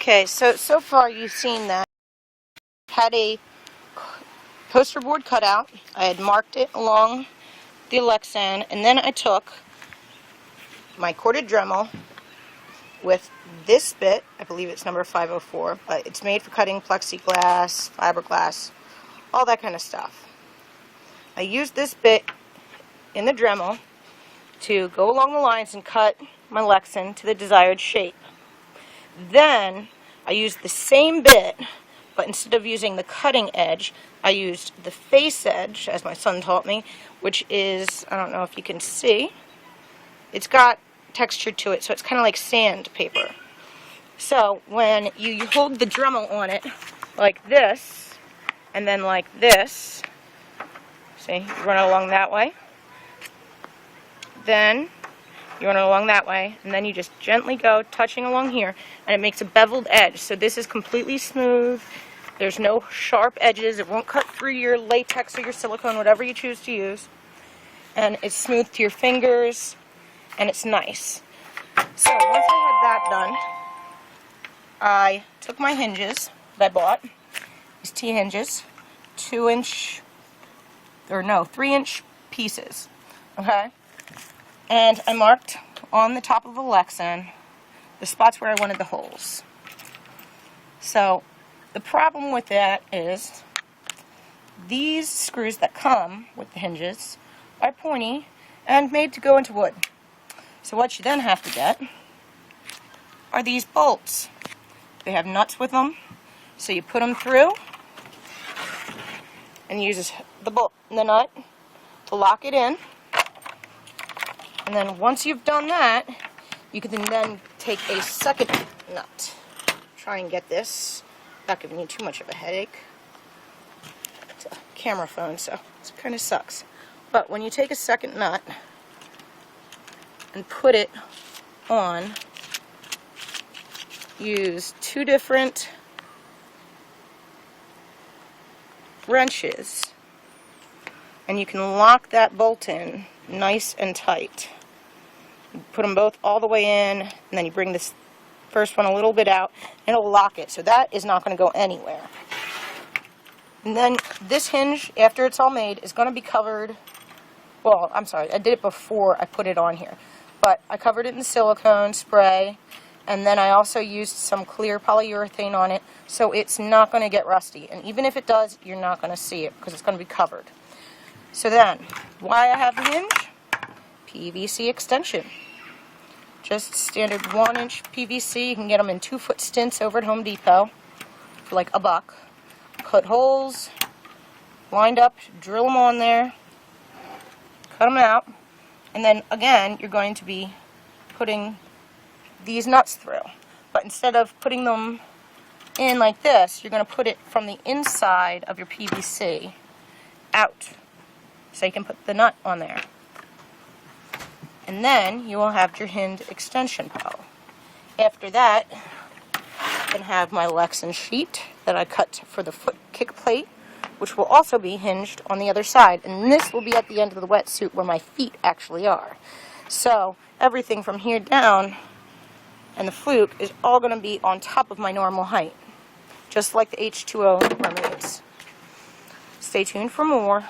Okay, so far you've seen that. Had a poster board cut out. I had marked it along the Lexan, and then I took my corded Dremel with this bit. I believe it's number 504, but it's made for cutting plexiglass, fiberglass, all that kind of stuff. I used this bit in the Dremel to go along the lines and cut my Lexan to the desired shape. Then I used the same bit, but instead of using the cutting edge, I used the face edge, as my son taught me, which is, I don't know if you can see, it's got texture to it, so it's kind of like sandpaper. So when you hold the Dremel on it like this, and then like this, see, you run it along that way, then you run it along that way, and then you just gently go touching along here, and it makes a beveled edge. So this is completely smooth. There's no sharp edges. It won't cut through your latex or your silicone, whatever you choose to use. And it's smooth to your fingers, and it's nice. So once I had that done, I took my hinges that I bought, these T-hinges, 3-inch pieces, okay? And I marked on the top of the Lexan the spots where I wanted the holes. So the problem with that is these screws that come with the hinges are pointy and made to go into wood. So what you then have to get are these bolts. They have nuts with them, so you put them through and use the bolt and the nut to lock it in. And then once you've done that, you can then take a second nut. Try and get this without giving you too much of a headache. It's a camera phone, so it kind of sucks. But when you take a second nut and put it on, use 2 different wrenches, and you can lock that bolt in nice and tight. You put them both all the way in, and then you bring this first one a little bit out, and it'll lock it, so that is not going to go anywhere. And then this hinge, after it's all made, is going to be covered, well, I'm sorry, I did it before I put it on here, but I covered it in silicone spray, and then I also used some clear polyurethane on it, so it's not going to get rusty. And even if it does, you're not going to see it, because it's going to be covered. So then, why I have the hinge? PVC extension. Just standard 1-inch PVC. You can get them in 2-foot stints over at Home Depot for like $1. Cut holes, lined up, drill them on there, cut them out, and then again you're going to be putting these nuts through. But instead of putting them in like this, you're going to put it from the inside of your PVC out, so you can put the nut on there. And then you will have your hinge extension pedal. After that, I can have my Lexan sheet that I cut for the foot kick plate, which will also be hinged on the other side. And this will be at the end of the wetsuit where my feet actually are. So everything from here down and the fluke is all going to be on top of my normal height, just like the H2O mermaids. Stay tuned for more.